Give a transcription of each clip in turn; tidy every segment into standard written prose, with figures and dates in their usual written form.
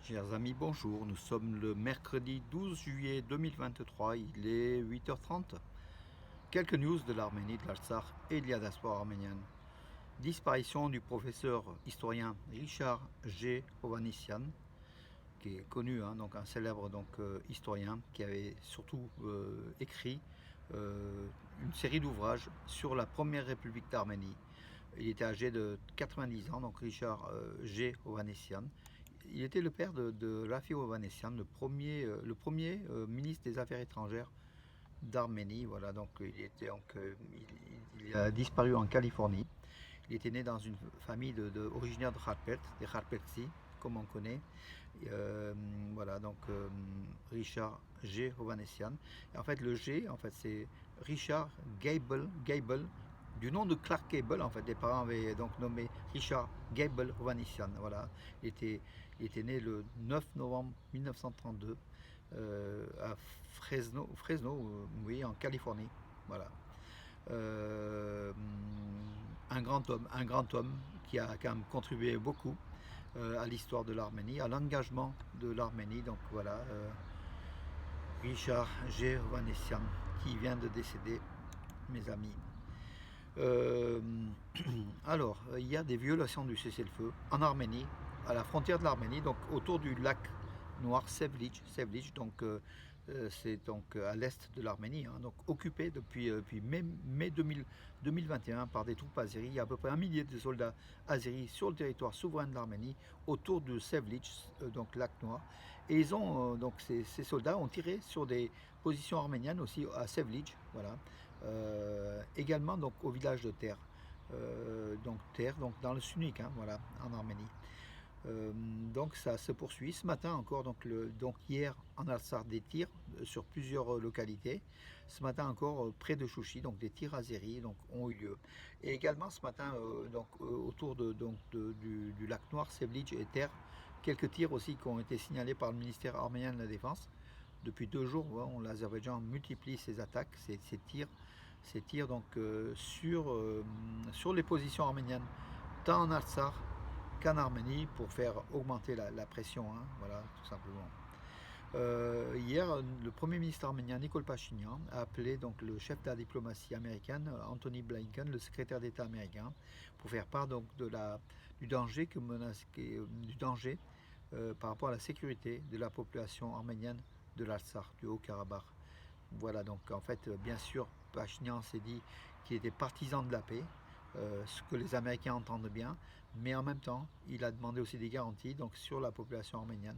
Chers amis, bonjour. Nous sommes le mercredi 12 juillet 2023, il est 8h30. Quelques news de l'Arménie, de l'Artsakh et de la diaspora arménienne. Disparition du professeur historien Richard G. Hovhannissian, qui est connu, donc un célèbre historien qui avait surtout écrit une série d'ouvrages sur la première république d'Arménie. Il était âgé de 90 ans, donc Richard G. Hovhannissian. Il était le père de Rafi Hovhannissian, le premier ministre des Affaires étrangères d'Arménie. Voilà, donc il a disparu en Californie. Il était né dans une famille originaire de Kharpet, des Kharpetsi, comme on connaît. Euh, voilà, donc Richard G. Hovhannissian. Et en fait, le G, en fait, c'est Richard Gable, du nom de Clark Gable. En fait, les parents avaient donc nommé Richard Gable Hovhannissian. Voilà, il était né le 9 novembre 1932 à Fresno, oui, en Californie. Voilà. Euh, un grand homme qui a quand même contribué beaucoup à l'histoire de l'Arménie, à l'engagement de l'Arménie. Donc voilà, Richard G. Hovhannissian, qui vient de décéder, mes amis. Euh, alors, il y a des violations du cessez-le-feu en Arménie, à la frontière de l'Arménie, donc autour du lac noir Sevlitch, c'est donc à l'est de l'Arménie, donc occupé depuis mai 2021 par des troupes azéries. Il y a à peu près un millier de soldats azéris sur le territoire souverain de l'Arménie, autour de Sevlitch, donc lac noir. Et ces soldats ont tiré sur des positions arméniennes aussi à Sevlitch, voilà. Également donc au village de Terre, donc dans le Sunnik, voilà, en Arménie. Donc ça se poursuit. Ce matin encore, donc hier en Artsakh, des tirs sur plusieurs localités. Ce matin encore près de Chouchi, donc des tirs azéris ont eu lieu. Et également ce matin autour du lac Noir, Sevlitch et Terre, quelques tirs aussi qui ont été signalés par le ministère arménien de la Défense. Depuis 2 jours, l'Azerbaïdjan multiplie ses attaques, ces tirs sur les positions arméniennes, tant en Artsakh qu'en Arménie, pour faire augmenter la pression, voilà, tout simplement. Hier, le Premier ministre arménien Nikol Pachinian a appelé donc le chef de la diplomatie américaine, Anthony Blinken, le secrétaire d'État américain, pour faire part donc du danger par rapport à la sécurité de la population arménienne de l'Artsakh, du Haut-Karabakh. Voilà, donc en fait, bien sûr, Pachinian s'est dit qu'il était partisan de la paix, ce que les Américains entendent bien, mais en même temps, il a demandé aussi des garanties donc, sur la population arménienne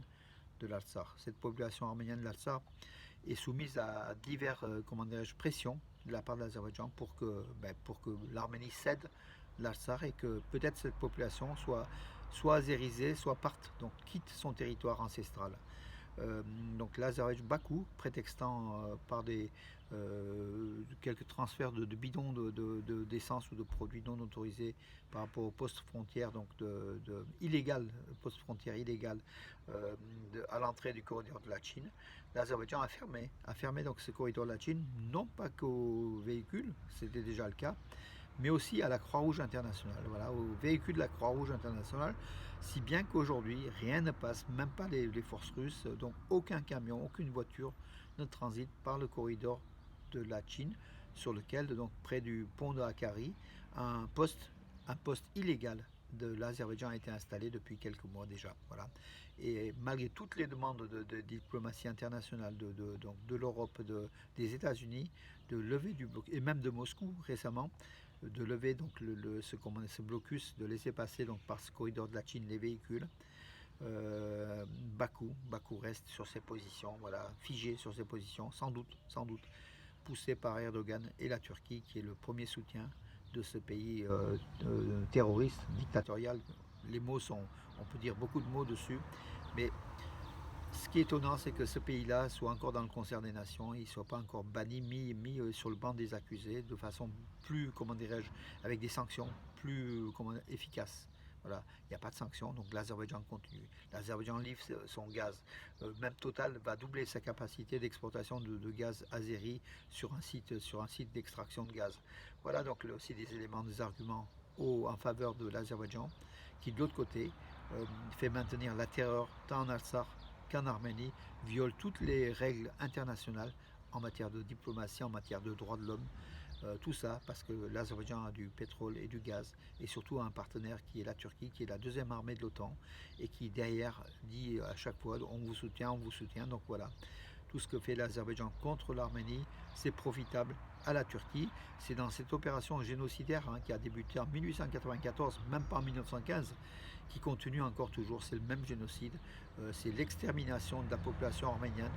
de l'Artsakh. Cette population arménienne de l'Artsakh est soumise à diverses pressions de la part de l'Azerbaïdjan pour que l'Arménie cède l'Artsakh et que peut-être cette population soit azérisée, soit parte, donc quitte son territoire ancestral. Donc l'Azerbaïdjan Bakou, prétextant par quelques transferts de bidons d'essence ou de produits non autorisés par rapport aux postes frontières, post-frontières illégales à l'entrée du corridor de la Chine, l'Azerbaïdjan a fermé donc ce corridor de la Chine, non pas qu'aux véhicules, c'était déjà le cas, mais aussi à la Croix-Rouge internationale, voilà, aux véhicules de la Croix-Rouge internationale, si bien qu'aujourd'hui, rien ne passe, même pas les forces russes, donc aucun camion, aucune voiture ne transite par le corridor de la Chine, sur lequel, donc près du pont de Hakkari, un poste illégal de l'Azerbaïdjan a été installé depuis quelques mois déjà. Voilà. Et malgré toutes les demandes de diplomatie internationale de l'Europe, des États-Unis, de lever du bloc, et même de Moscou récemment, de lever donc ce blocus, de laisser passer donc par ce corridor de la Chine les véhicules. Bakou reste sur ses positions, voilà, figé sur ses positions, sans doute, poussé par Erdogan et la Turquie, qui est le premier soutien de ce pays terroriste, dictatorial. Les mots sont, on peut dire beaucoup de mots dessus, mais ce qui est étonnant, c'est que ce pays-là soit encore dans le concert des nations, il ne soit pas encore banni, mis sur le banc des accusés de façon plus, comment dirais-je, avec des sanctions plus efficaces. Voilà, il n'y a pas de sanctions, donc l'Azerbaïdjan continue. L'Azerbaïdjan livre son gaz. Même Total va doubler sa capacité d'exportation de gaz azéri sur un site d'extraction de gaz. Voilà donc aussi des éléments, des arguments en faveur de l'Azerbaïdjan, qui de l'autre côté fait maintenir la terreur tant en Artsakh qu'en Arménie, viole toutes les règles internationales en matière de diplomatie, en matière de droits de l'homme. Tout ça parce que l'Azerbaïdjan a du pétrole et du gaz et surtout un partenaire qui est la Turquie, qui est la deuxième armée de l'OTAN et qui derrière dit à chaque fois on vous soutient, on vous soutient. Donc voilà, tout ce que fait l'Azerbaïdjan contre l'Arménie, c'est profitable à la Turquie. C'est dans cette opération génocidaire qui a débuté en 1894, même pas en 1915, qui continue encore toujours. C'est le même génocide. C'est l'extermination de la population arménienne,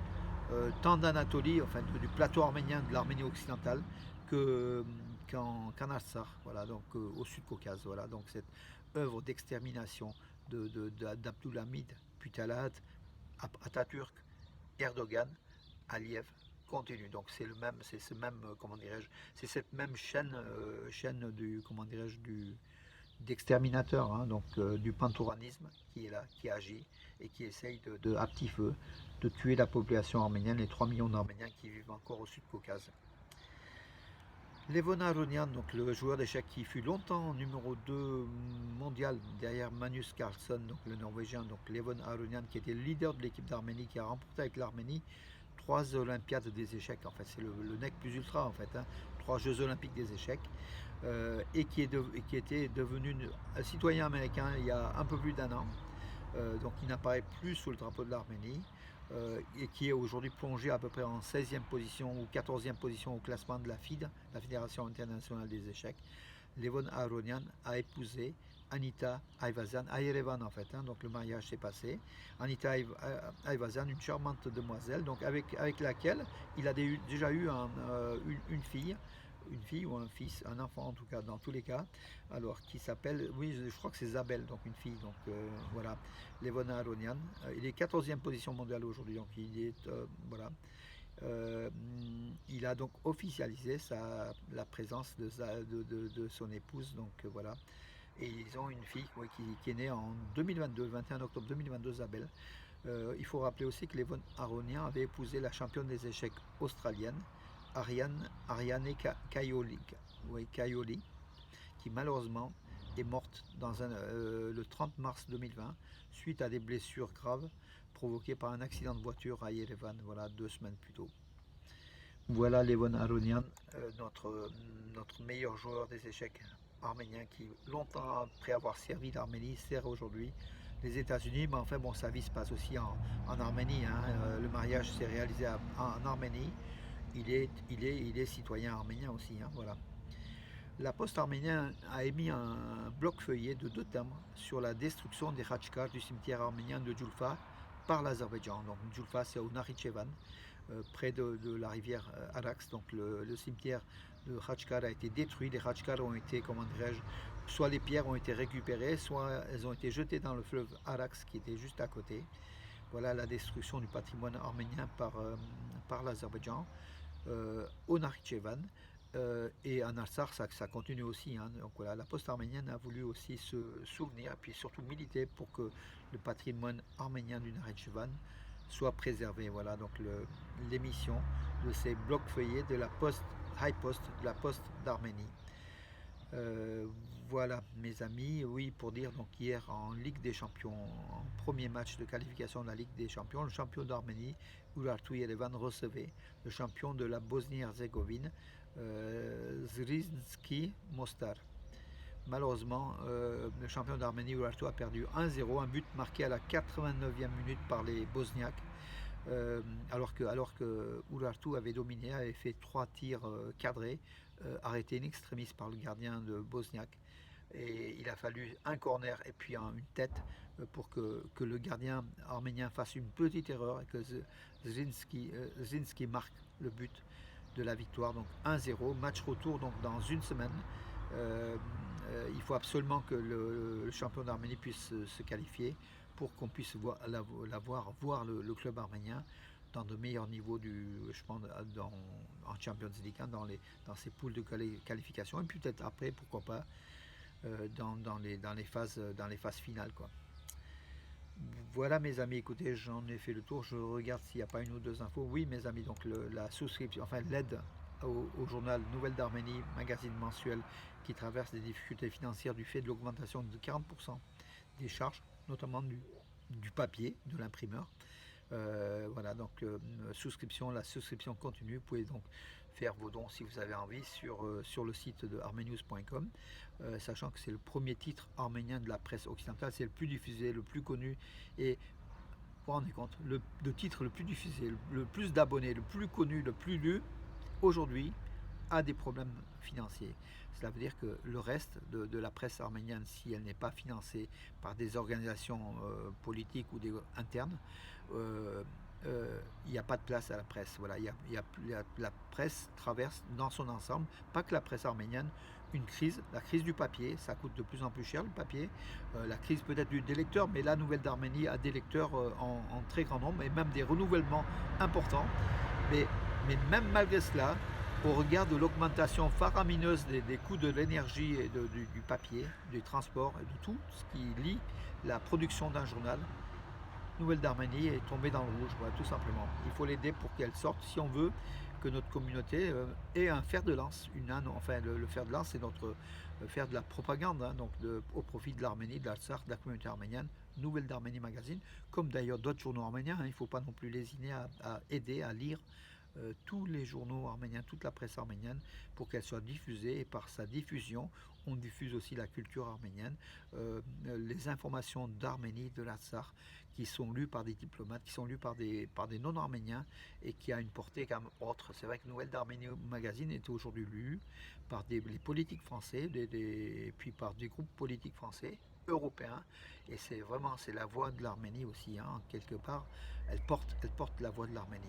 tant d'Anatolie, enfin du plateau arménien de l'Arménie occidentale, qu'en Artsakh, voilà, donc au Sud-Caucase. Voilà, donc cette œuvre d'extermination d'Abdulhamid, puis Talat, Atatürk, Erdogan, Aliyev continue. Donc c'est le même, c'est ce même, comment dirais-je, c'est cette même chaîne du, comment dirais-je, du d'exterminateur, donc du pantouраnisme qui est là, qui agit et qui essaye à petit feu de tuer la population arménienne, les 3 millions d'Arméniens qui vivent encore au Sud-Caucase. Levon Aronian, donc le joueur d'échecs qui fut longtemps numéro 2 mondial derrière Magnus Carlsen, donc le Norvégien, donc Levon Aronian qui était le leader de l'équipe d'Arménie, qui a remporté avec l'Arménie 3 Olympiades des échecs. En fait, c'est le nec plus ultra en fait, 3 Jeux Olympiques des échecs, et qui était devenu un citoyen américain il y a un peu plus d'1 an. Donc il n'apparaît plus sous le drapeau de l'Arménie, et qui est aujourd'hui plongé à peu près en 16e position ou 14e position au classement de la FIDE, la Fédération internationale des échecs. Levon Aronian a épousé Anita Ayvazyan à Erevan en fait, donc le mariage s'est passé. Anita Ayvazyan, une charmante demoiselle, donc avec laquelle il a déjà eu une fille ou un fils, un enfant en tout cas, dans tous les cas, alors qui s'appelle, oui je crois que c'est Zabel, donc une fille, donc voilà, Levon Aronian, il est 14e position mondiale aujourd'hui, donc il est, voilà, il a donc officialisé la présence de son épouse, donc voilà, et ils ont une fille qui est née en 2022, 21 octobre 2022, Zabel. Il faut rappeler aussi que Levon Aronian avait épousé la championne des échecs australienne, Ariane Kaioli, qui malheureusement est morte le 30 mars 2020 suite à des blessures graves provoquées par un accident de voiture à Yerevan, voilà, 2 semaines plus tôt. Voilà Levon Aronian, notre meilleur joueur des échecs arménien, qui longtemps après avoir servi l'Arménie sert aujourd'hui les États-Unis, mais enfin bon, sa vie se passe aussi en Arménie, le mariage s'est réalisé en Arménie, il est citoyen arménien aussi, voilà. La poste arménienne a émis un bloc feuillet de 2 timbres sur la destruction des Khachkars du cimetière arménien de Julfa par l'Azerbaïdjan. Donc Julfa, c'est au Nakhitchevan, près de la rivière Arax. Donc le cimetière de Khachkar a été détruit. Les Khachkars ont été, comment dirais-je, soit les pierres ont été récupérées, soit elles ont été jetées dans le fleuve Arax qui était juste à côté. Voilà la destruction du patrimoine arménien par l'Azerbaïdjan au Nakhitchevan. Et en Artsakh, ça continue aussi. Donc voilà, la poste arménienne a voulu aussi se souvenir et puis surtout militer pour que le patrimoine arménien du Nakhitchevan soit préservé. Voilà donc l'émission de ces blocs feuillets de la poste High Post, de la poste d'Arménie. Voilà mes amis, oui, pour dire, donc hier en Ligue des Champions, en premier match de qualification de la Ligue des Champions, le champion d'Arménie, Urartu Yerevan, recevait le champion de la Bosnie-Herzégovine, Zrinjski Mostar. Malheureusement, le champion d'Arménie, Urartu, a perdu 1-0, un but marqué à la 89e minute par les Bosniaques, alors que Urartu avait dominé, avait fait 3 tirs cadrés, arrêté in extremis par le gardien de Bosniaque. Et il a fallu un corner et puis une tête pour que le gardien arménien fasse une petite erreur et que Zrinjski marque le but de la victoire. Donc 1-0, match retour donc dans une semaine. Il faut absolument que le champion d'Arménie puisse se qualifier pour qu'on puisse voir le club arménien dans de meilleurs niveaux je pense, en Champions League, dans ces poules de qualification, et puis peut-être après, pourquoi pas, dans les phases finales, quoi. Voilà mes amis, écoutez, j'en ai fait le tour, je regarde s'il n'y a pas une ou deux infos. Oui mes amis, donc la souscription, enfin l'aide au journal Nouvelles d'Arménie, magazine mensuel qui traverse des difficultés financières du fait de l'augmentation de 40% des charges notamment du papier, de l'imprimeur. Voilà, donc la souscription continue. Vous pouvez donc faire vos dons si vous avez envie sur le site de armenius.com, sachant que c'est le premier titre arménien de la presse occidentale, c'est le plus diffusé, le plus connu, et vous vous rendez compte, le titre le plus diffusé, le plus d'abonnés, le plus connu, le plus lu, aujourd'hui, a des problèmes financiers. Cela veut dire que le reste de la presse arménienne, si elle n'est pas financée par des organisations politiques ou internes, il n'y a pas de place à la presse. Voilà, la presse traverse dans son ensemble, pas que la presse arménienne, une crise, la crise du papier, ça coûte de plus en plus cher le papier, la crise peut-être des lecteurs, mais la Nouvelle d'Arménie a des lecteurs en très grand nombre et même des renouvellements importants. Mais même malgré cela, au regard de l'augmentation faramineuse des coûts de l'énergie et du papier, du transport et de tout ce qui lie la production d'un journal, Nouvelle d'Arménie est tombée dans le rouge, voilà, tout simplement. Il faut l'aider pour qu'elle sorte si on veut que notre communauté ait un fer de lance. Enfin, le fer de lance, c'est notre faire de la propagande, hein, donc au profit de l'Arménie, de l'Artsakh, de la communauté arménienne. Nouvelle d'Arménie Magazine, comme d'ailleurs d'autres journaux arméniens. Hein, il ne faut pas non plus lésiner à aider, à lire tous les journaux arméniens, toute la presse arménienne, pour qu'elle soit diffusée. Et par sa diffusion, on diffuse aussi la culture arménienne, les informations d'Arménie, de l'Artsakh, qui sont lues par des diplomates, qui sont lues par des non-arméniens, et qui a une portée quand même autre. C'est vrai que Nouvelle d'Arménie Magazine est aujourd'hui lu par les politiques français, puis par des groupes politiques français, européens, et c'est la voix de l'Arménie aussi, hein, quelque part, elle porte la voix de l'Arménie.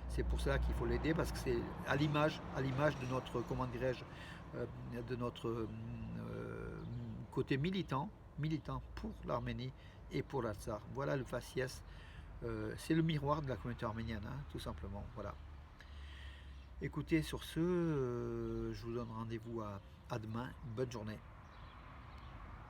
C'est pour cela qu'il faut l'aider, parce que c'est à l'image de notre, comment dirais-je, de notre côté militant pour l'Arménie et pour l'Artsakh. Voilà le faciès, c'est le miroir de la communauté arménienne, hein, tout simplement. Voilà. Écoutez, sur ce, je vous donne rendez-vous à demain. Bonne journée.